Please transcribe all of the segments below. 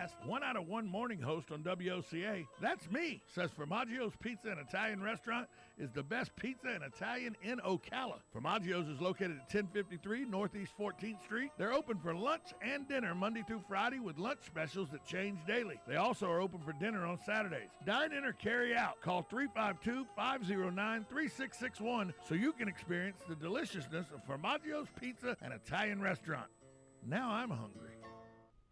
podcast, 1 out of 1 morning host on WOCA. That's me. Says Formaggio's Pizza and Italian Restaurant is the best pizza and Italian in Ocala. Formaggio's is located at 1053 Northeast 14th Street. They're open for lunch and dinner Monday through Friday with lunch specials that change daily. They also are open for dinner on Saturdays. Dine in or carry out. Call 352-509-3661 so you can experience the deliciousness of Formaggio's Pizza and Italian Restaurant. Now I'm hungry.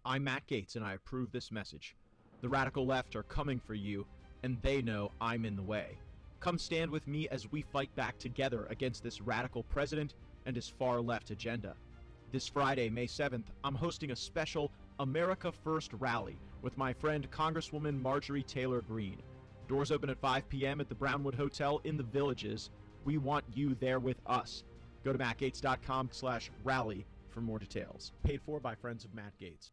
I'm Matt Gaetz, and I approve this message. The radical left are coming for you, and they know I'm in the way. Come stand with me as we fight back together against this radical president and his far-left agenda. This Friday, May 7th, I'm hosting a special America First rally with my friend Congresswoman Marjorie Taylor Greene. Doors open at 5 p.m. at the Brownwood Hotel in the Villages. We want you there with us. Go to mattgaetz.com/rally for more details. Paid for by friends of Matt Gaetz.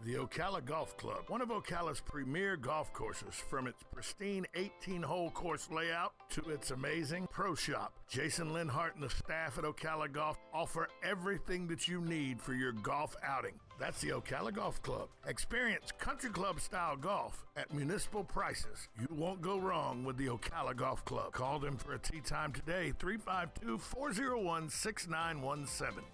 The Ocala Golf Club, one of Ocala's premier golf courses, from its pristine 18-hole course layout to its amazing pro shop. Jason Linhart and the staff at Ocala Golf offer everything that you need for your golf outing. That's the Ocala Golf Club. Experience country club style golf at municipal prices. You won't go wrong with the Ocala Golf Club. Call them for a tee time today, 352-401-6917.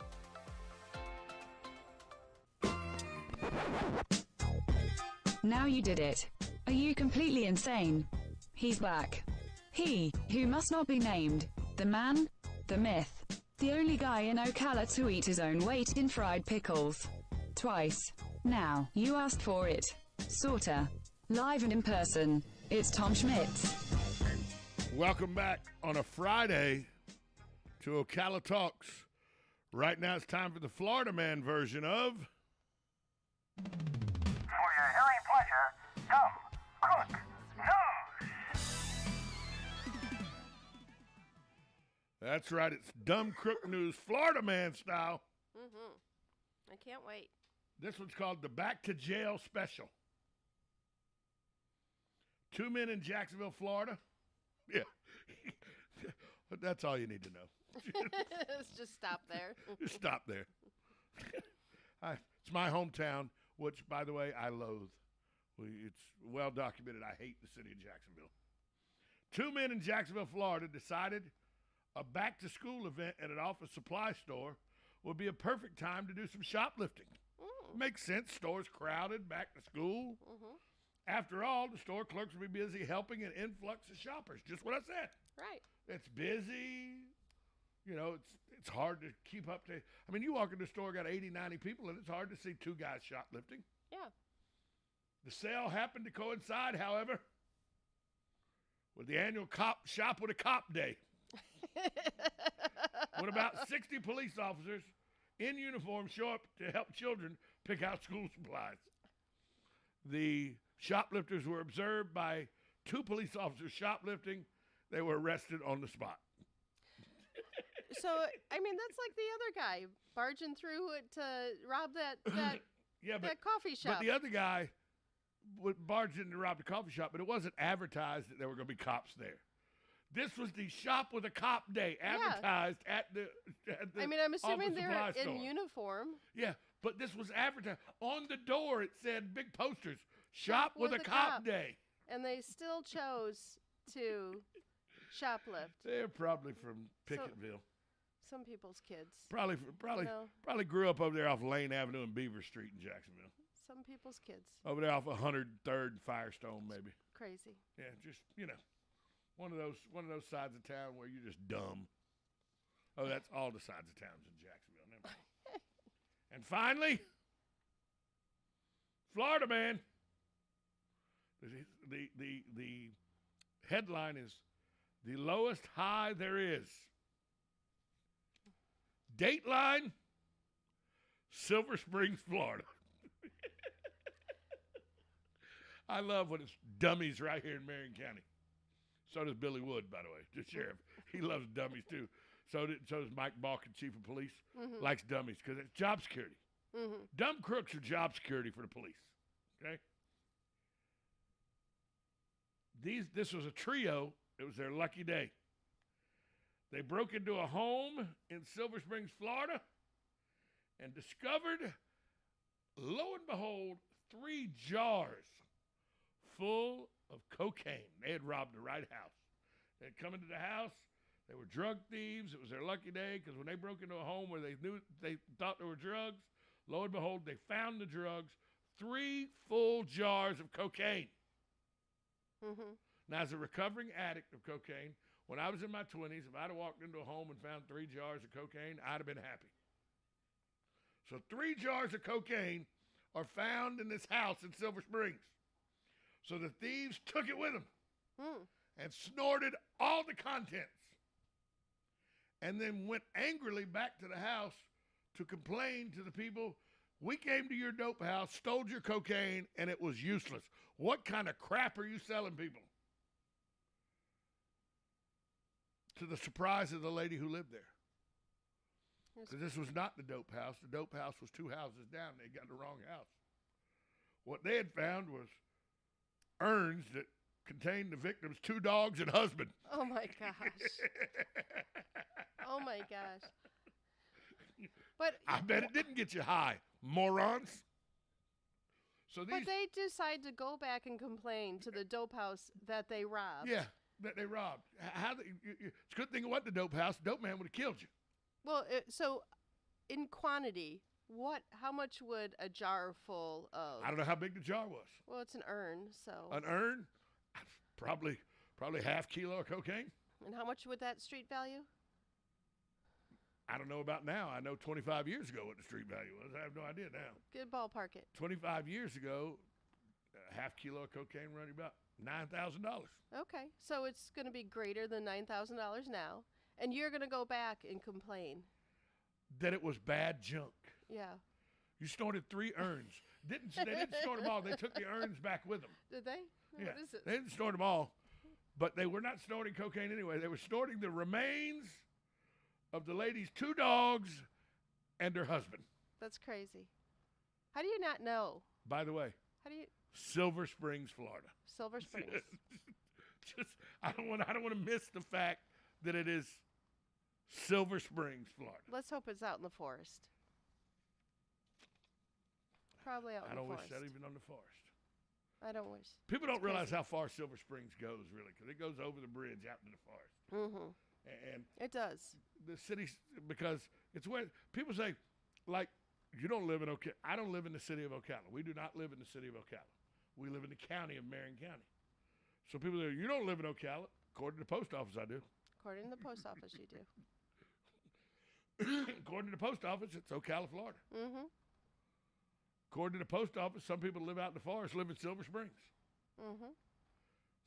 Now you did it. Are you completely insane? He's back. He, who must not be named, the man, the myth, the only guy in Ocala to eat his own weight in fried pickles. Twice. Now, you asked for it. Sorta. Live and in person, it's Tom Schmitz. Welcome back on a Friday to Ocala Talks. Right now it's time for the Florida Man version of... For your hilly pleasure, some Crook news. That's right, it's Dumb Crook News, Florida Man style. Mm-hmm. I can't wait. This one's called the Back to Jail Special. 2 men in Jacksonville, Florida. Yeah, that's all you need to know. Let's just stop there. Just stop there. It's my hometown, which, by the way, I loathe. It's well documented. I hate the city of Jacksonville. 2 men in Jacksonville, Florida decided a back-to-school event at an office supply store would be a perfect time to do some shoplifting. Makes sense. Store's crowded, back to school. Mm-hmm. After all, the store clerks will be busy helping an influx of shoppers. Just what I said. Right. It's busy. You know, it's hard to keep up to. I mean, you walk into the store, got 80, 90 people, and it's hard to see 2 guys shoplifting. Yeah. The sale happened to coincide, however, with the annual Shop with a Cop Day. When about 60 police officers in uniform show up to help children pick out school supplies. The shoplifters were observed by 2 police officers shoplifting. They were arrested on the spot. So, I mean, that's like the other guy barging through it to rob that coffee shop. But the other guy barged in to rob the coffee shop, but it wasn't advertised that there were going to be cops there. This was the Shop with a Cop Day advertised at the I mean, I'm assuming they're in store. uniform. Yeah, but this was advertised. On the door, it said, big posters, Shop with a Cop Day. And they still chose to shoplift. They're probably from Pickettville. Some people's kids. Probably grew up over there off Lane Avenue and Beaver Street in Jacksonville. Some people's kids. Over there off 103rd and Firestone, maybe. Crazy. Yeah, just, one of those sides of town where you're just dumb. Oh, that's all the sides of towns in Jacksonville. Never mind. And finally, Florida Man. The headline is the lowest high there is. Dateline, Silver Springs, Florida. I love when it's dummies right here in Marion County. So does Billy Wood, by the way, the sheriff. He loves dummies, too. So does Mike Balkin, chief of police. Mm-hmm. Likes dummies because it's job security. Mm-hmm. Dumb crooks are job security for the police, okay? This was a trio. It was their lucky day. They broke into a home in Silver Springs, Florida, and discovered lo and behold, 3 jars full of cocaine. They had robbed the right house. They had come into the house. They were drug thieves. It was their lucky day because when they broke into a home where they thought there were drugs, lo and behold, they found the drugs. 3 full jars of cocaine. Mm-hmm. Now, as a recovering addict of cocaine, when I was in my 20s, if I'd have walked into a home and found 3 jars of cocaine, I'd have been happy. So 3 jars of cocaine are found in this house in Silver Springs. So the thieves took it with them and snorted all the contents and then went angrily back to the house to complain to the people, we came to your dope house, stole your cocaine, and it was useless. What kind of crap are you selling people? To the surprise of the lady who lived there. Because this was not the dope house. The dope house was 2 houses down. They got the wrong house. What they had found was urns that contained the victim's 2 dogs and husband. Oh, my gosh. Oh, my gosh. But I bet it didn't get you high, morons. So but they decide to go back and complain to the dope house that they robbed. Yeah, that they robbed. It's a good thing it wasn't the dope house. The dope man would have killed you. Well, so in quantity, how much would a jar full of? I don't know how big the jar was. Well, it's an urn, so. An urn? Probably half kilo of cocaine. And how much would that street value? I don't know about now. I know 25 years ago what the street value was. I have no idea now. Good ballpark it. 25 years ago, a half kilo of cocaine running about $9,000. Okay, so it's going to be greater than $9,000 now, and you're going to go back and complain that it was bad junk. Yeah. You snorted 3 urns. They didn't snort them all. They took the urns back with them. Did they? Yeah. What is it? They didn't snort them all, but they were not snorting cocaine anyway. They were snorting the remains of the lady's 2 dogs and her husband. That's crazy. How do you not know? By the way, how do you? Silver Springs, Florida. Silver Springs. I don't want to miss the fact that it is Silver Springs, Florida. Let's hope it's out in the forest. Probably out in the forest. I don't wish that even on the forest. I don't wish. People don't realize how far Silver Springs goes, really, because it goes over the bridge out into the forest. Mm-hmm. And it does. The city, because it's where people say, like, you don't live in Ocala. I don't live in the city of Ocala. We do not live in the city of Ocala. We live in the county of Marion County. So people say, you don't live in Ocala. According to the post office, I do. According to the post office, you do. According to the post office, it's Ocala, Florida. Mm-hmm. According to the post office, some people live out in the forest, live in Silver Springs. Mm-hmm.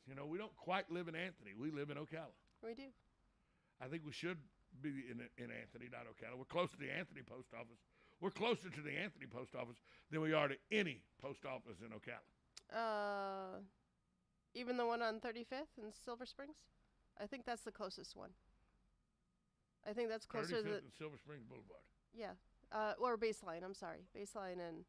You know, we don't quite live in Anthony. We live in Ocala. We do. I think we should be in Anthony, not Ocala. We're close to the Anthony post office. We're closer to the Anthony post office than we are to any post office in Ocala. Even the one on 35th in Silver Springs? I think that's the closest one. I think that's closer to 35th and Silver Springs Boulevard. Yeah. Or Baseline, I'm sorry. Baseline and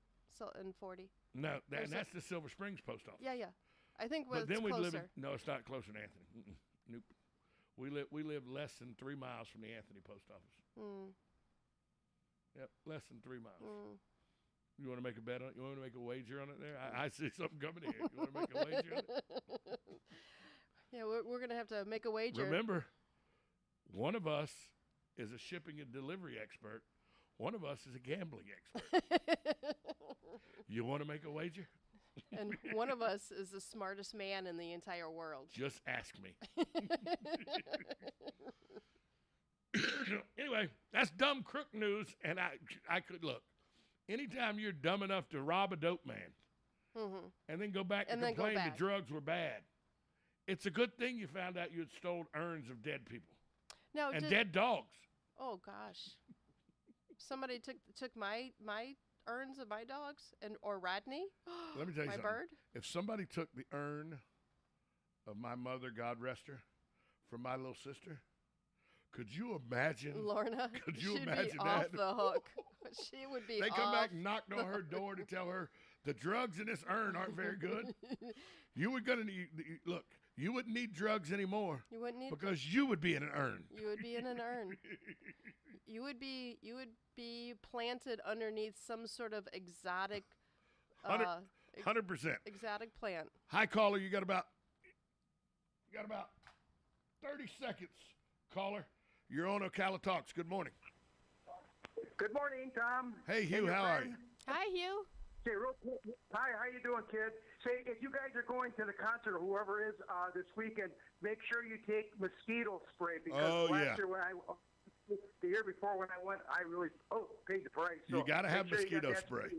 40. No, and that's the Silver Springs post office. Yeah, yeah. I think but then it's we closer. No, it's not closer than Anthony. Nope. We live less than 3 miles from the Anthony post office. Mm. Yep, less than 3 miles. Mm. You want to make a bet on it? You want to make a wager on it there? I see something coming here. You want to make a wager on it? Yeah, we're going to have to make a wager. Remember, one of us is a shipping and delivery expert. One of us is a gambling expert. You want to make a wager? And one of us is the smartest man in the entire world. Just ask me. Anyway, that's dumb crook news, and I could look. Anytime you're dumb enough to rob a dope man mm-hmm. and then go back and complain the drugs were bad, it's a good thing you found out you had stolen urns of dead people and dead dogs. Oh gosh, somebody took my urns of my dogs or Rodney. Let me tell you something. My bird. If somebody took the urn of my mother, God rest her, from my little sister. Could you imagine? Lorna, could you she'd imagine be that? Off the hook. She would be They come back and knocked on her door to tell her the drugs in this urn aren't very good. You were going to need, look, You wouldn't need drugs anymore. You wouldn't need because you would be in an urn. You would be in an urn. You would be planted underneath some sort of exotic 100%. Exotic plant. Hi, caller. You got about 30 seconds, caller. You're on Ocala Talks. Good morning. Good morning, Tom. Hey, Hugh. How are you? Hi, Hugh. Say, hi, how you doing, kid? Say, if you guys are going to the concert or whoever is this weekend, make sure you take mosquito spray because last year the year before when I went, I really paid the price. So you got to have mosquito spray.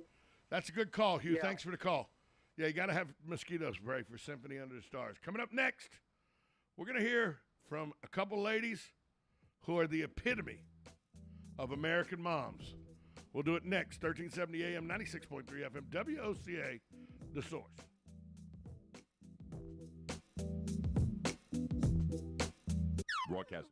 That's a good call, Hugh. Yeah. Thanks for the call. Yeah, you got to have mosquito spray for Symphony Under the Stars. Coming up next, we're going to hear from a couple ladies who are the epitome of American moms. We'll do it next, 1370 AM, 96.3 FM, WOCA, The Source. Broadcasting.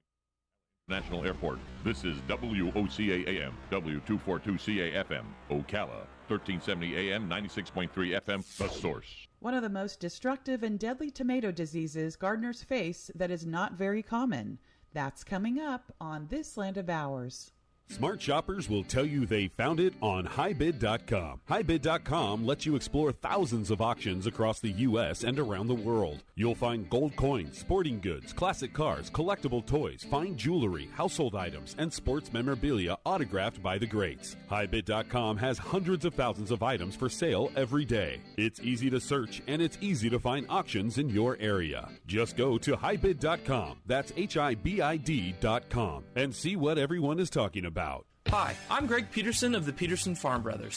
National Airport. This is WOCA AM, W242CA FM, Ocala, 1370 AM, 96.3 FM, The Source. One of the most destructive and deadly tomato diseases gardeners face that is not very common. That's coming up on This Land of Ours. Smart shoppers will tell you they found it on HighBid.com. HighBid.com lets you explore thousands of auctions across the U.S. and around the world. You'll find gold coins, sporting goods, classic cars, collectible toys, fine jewelry, household items, and sports memorabilia autographed by the greats. HighBid.com has hundreds of thousands of items for sale every day. It's easy to search and it's easy to find auctions in your area. Just go to HighBid.com, that's HIBID.com, and see what everyone is talking about. Hi, I'm Greg Peterson of the Peterson Farm Brothers.